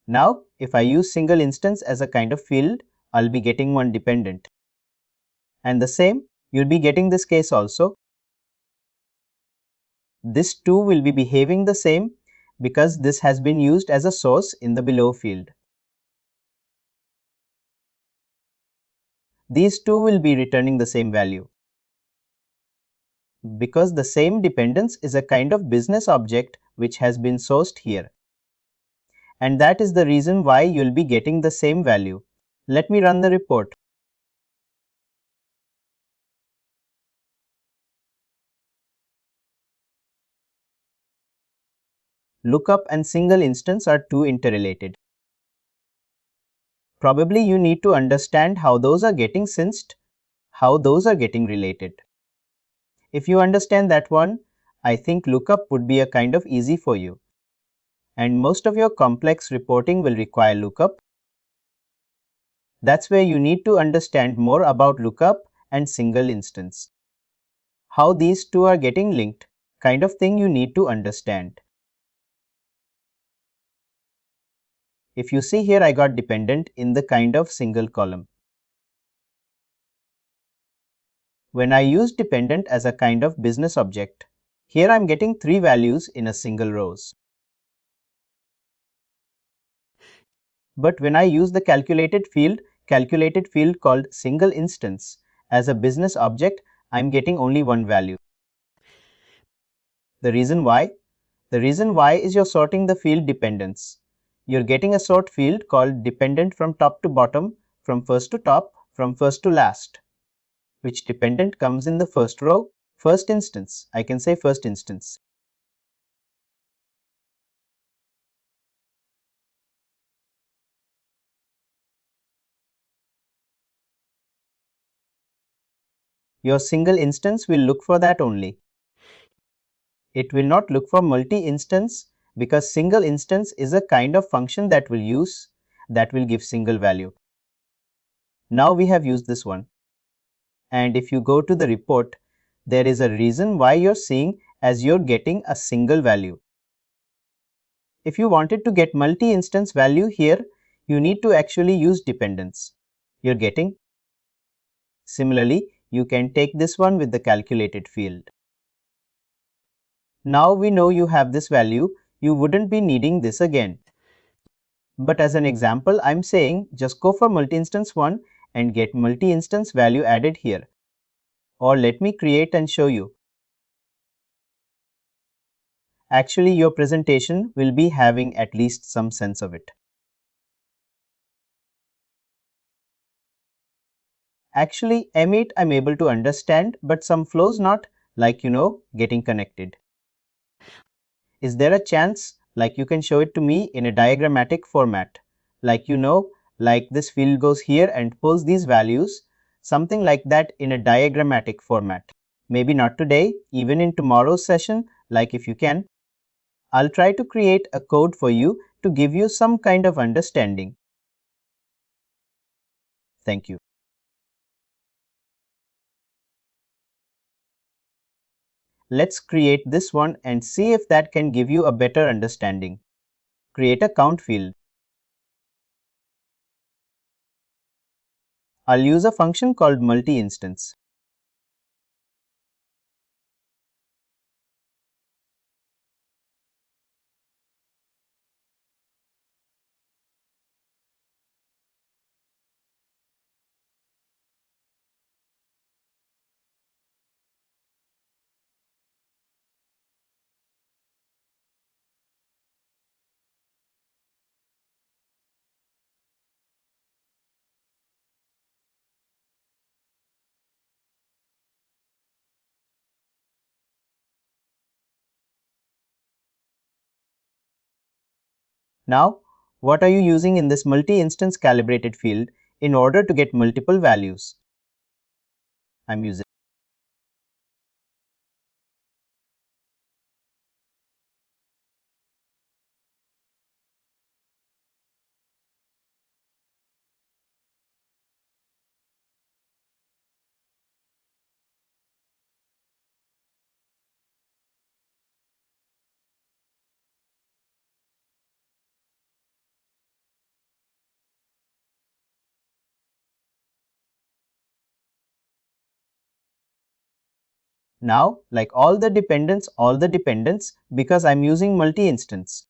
Now, if I use single instance as a kind of field, I'll be getting one dependent. And the same, you'll be getting this case also. This too will be behaving the same because this has been used as a source in the below field. These two will be returning the same value. Because the same dependence is a kind of business object which has been sourced here. And that is the reason why you'll be getting the same value. Let me run the report. Lookup and single instance are two interrelated. Probably you need to understand how those are getting synced, how those are getting related. If you understand that one, I think lookup would be a kind of easy for you. And most of your complex reporting will require lookup. That's where you need to understand more about lookup and single instance. How these two are getting linked, kind of thing you need to understand. If you see here, I got dependent in the kind of single column. When I use dependent as a kind of business object, here I'm getting three values in a single rows. But when I use the calculated field called single instance as a business object, I'm getting only one value. The reason why? The reason why is you're sorting the field dependence. You're getting a sort field called dependent from top to bottom, from first to top, from first to last. Which dependent comes in the first row, first instance. I can say first instance. Your single instance will look for that only. It will not look for multi-instance because single instance is a kind of function that will give single value. Now we have used this one. And if you go to the report, there is a reason why you're seeing as you're getting a single value. If you wanted to get multi-instance value here, you need to actually use dependence. You're getting? Similarly, you can take this one with the calculated field. Now we know you have this value, you wouldn't be needing this again. But as an example, I'm saying just go for multi-instance one and get multi-instance value added here. Or let me create and show you. Actually, your presentation will be having at least some sense of it. Actually, M8 I'm able to understand, but some flows not, like getting connected. Is there a chance like you can show it to me in a diagrammatic format? Like like this field goes here and pulls these values, something like that in a diagrammatic format. Maybe not today, even in tomorrow's session, like if you can. I'll try to create a code for you to give you some kind of understanding. Thank you. Let's create this one and see if that can give you a better understanding. Create a count field. I'll use a function called multi-instance. Now, what are you using in this multi-instance calibrated field in order to get multiple values? I'm using Now, like all the dependents, because I'm using multi-instance.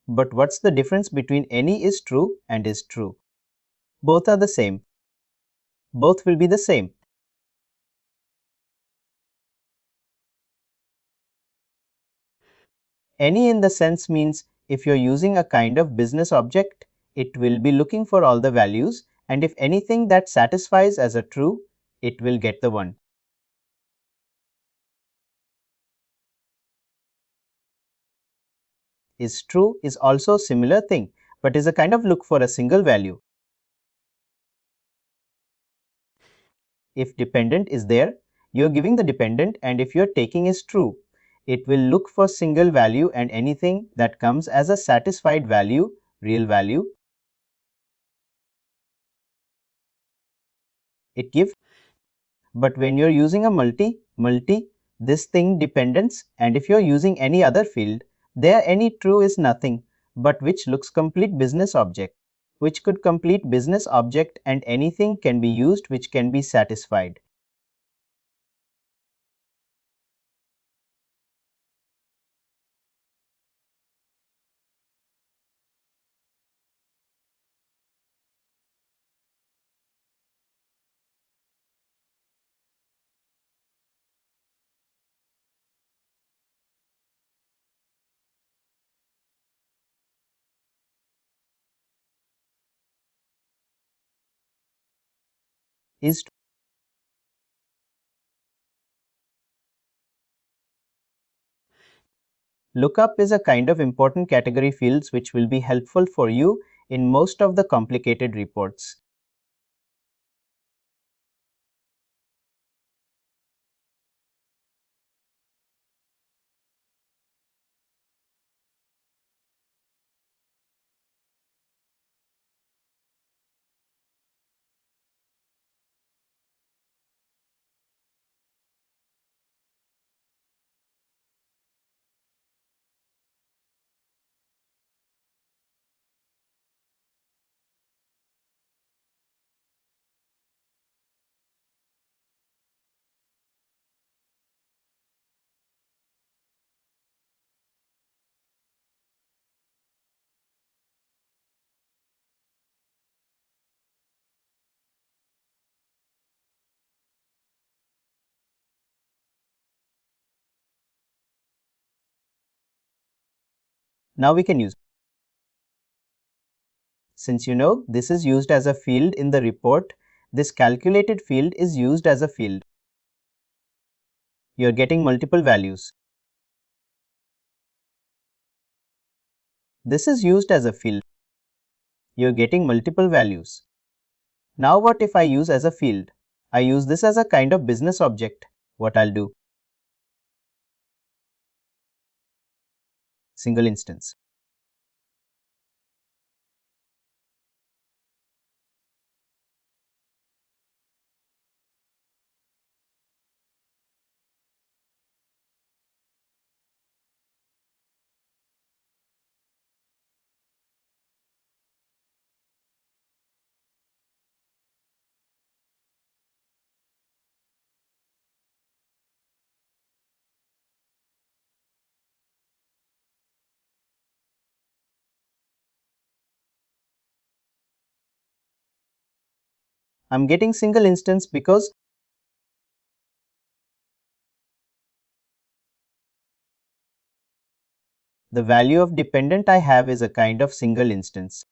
But what's the difference between any is true and is true? Both are the same. Both will be the same. Any in the sense means if you're using a kind of business object, it will be looking for all the values, and if anything that satisfies as a true, it will get the one. Is true is also a similar thing, but is a kind of look for a single value. If dependent is there, you're giving the dependent, and if you're taking is true, it will look for single value and anything that comes as a satisfied value, real value, it gives. But when you're using a multi, this thing dependence, and if you're using any other field, there any true is nothing, but which looks complete business object, which could complete business object, and anything can be used which can be satisfied. Is Lookup is a kind of important category fields which will be helpful for you in most of the complicated reports. Now we can use. Since you know this is used as a field in the report, this calculated field is used as a field. You're getting multiple values. This is used as a field. You're getting multiple values. Now what if I use as a field? I use this as a kind of business object. What I'll do? Single instance. I'm getting single instance because the value of dependent I have is a kind of single instance.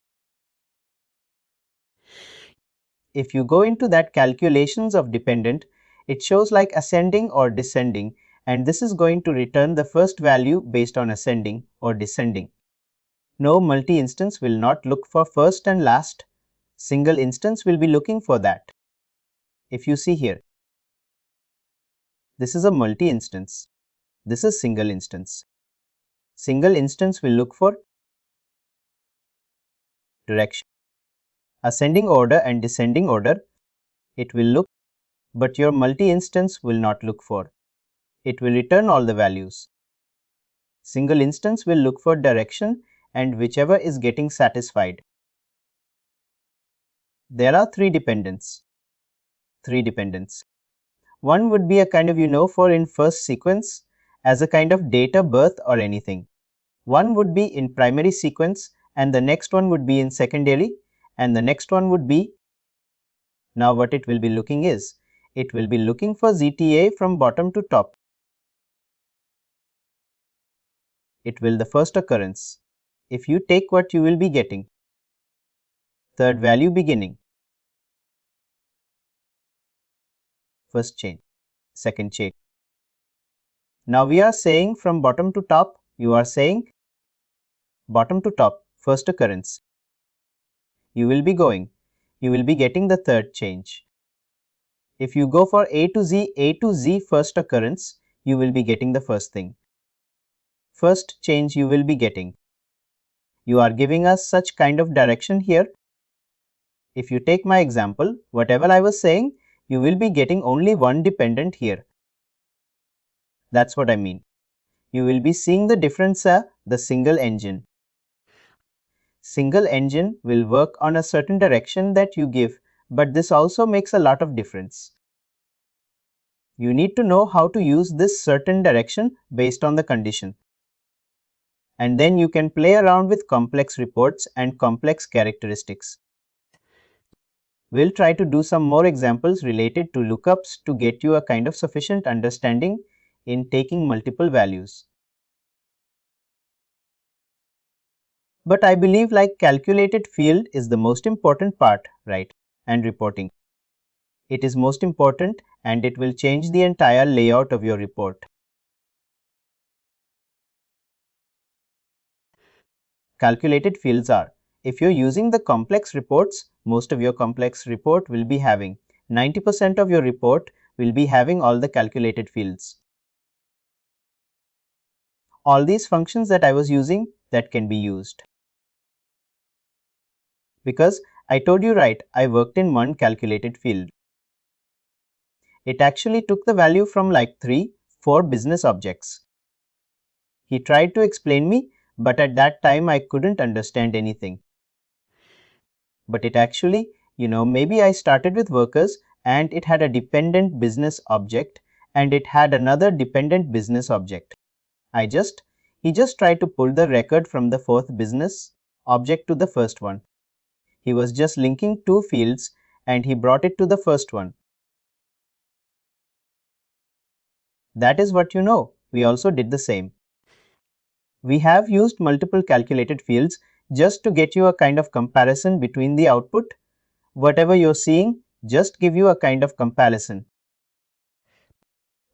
If you go into that calculations of dependent, it shows like ascending or descending, and this is going to return the first value based on ascending or descending. No multi-instance will not look for first and last. Single instance will be looking for that. If you see here, this is a multi-instance. This is single instance. Single instance will look for direction, ascending order and descending order. It will look, but your multi-instance will not look for. It will return all the values. Single instance will look for direction and whichever is getting satisfied. There are three dependents. three dependents. One would be a kind of for in first sequence as a kind of date of birth or anything. One would be in primary sequence and the next one would be in secondary and the next one would be. Now what it will be looking is, it will be looking for ZTA from bottom to top. It will the first occurrence. If you take what you will be getting. Third value beginning. First chain. Second chain. Now we are saying from bottom to top, you are saying bottom to top, first occurrence. You will be going. You will be getting the third change. If you go for A to Z first occurrence, you will be getting the first thing. First change you will be getting. You are giving us such kind of direction here. If you take my example, whatever I was saying, you will be getting only one dependent here. That's what I mean. You will be seeing the difference, the single engine. Single engine will work on a certain direction that you give, but this also makes a lot of difference. You need to know how to use this certain direction based on the condition. And then you can play around with complex reports and complex characteristics. We'll try to do some more examples related to lookups to get you a kind of sufficient understanding in taking multiple values. But I believe like calculated field is the most important part, right? And reporting. It is most important and it will change the entire layout of your report. Calculated fields are, if you're using the complex reports, most of your complex report will be having 90% of your report will be having all the calculated fields. All these functions that I was using that can be used. Because I told you right, I worked in one calculated field. It actually took the value from like 4 business objects. He tried to explain me, but at that time I couldn't understand anything. But it actually, maybe I started with workers and it had a dependent business object and it had another dependent business object. He just tried to pull the record from the fourth business object to the first one. He was just linking two fields and he brought it to the first one. That is what we also did the same. We have used multiple calculated fields just to get you a kind of comparison between the output. Whatever you're seeing, just give you a kind of comparison.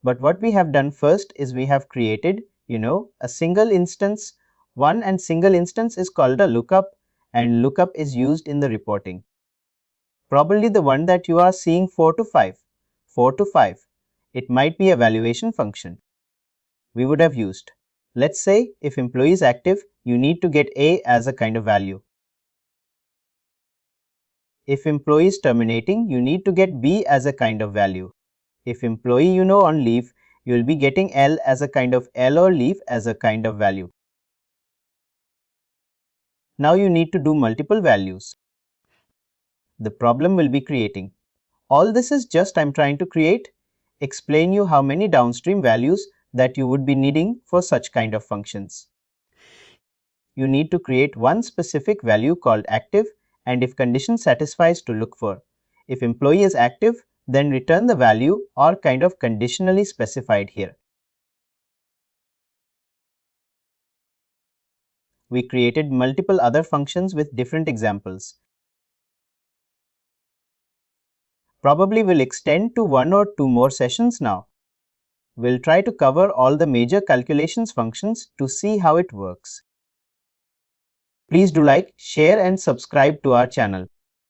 But what we have done first is we have created, a single instance. One and single instance is called a lookup, and lookup is used in the reporting. Probably the one that you are seeing 4 to 5. 4 to 5. It might be a valuation function. We would have used. Let's say if employee is active, you need to get A as a kind of value. If employee is terminating, you need to get B as a kind of value. If employee on leave, you will be getting L as a kind of L or leave as a kind of value. Now you need to do multiple values. The problem will be creating. All this is just I'm trying to explain you how many downstream values that you would be needing for such kind of functions. You need to create one specific value called active, and if condition satisfies to look for. If employee is active, then return the value or kind of conditionally specified here. We created multiple other functions with different examples. Probably will extend to 1 or 2 more sessions now. We'll try to cover all the major calculations functions to see how it works. Please do like, share and subscribe to our channel.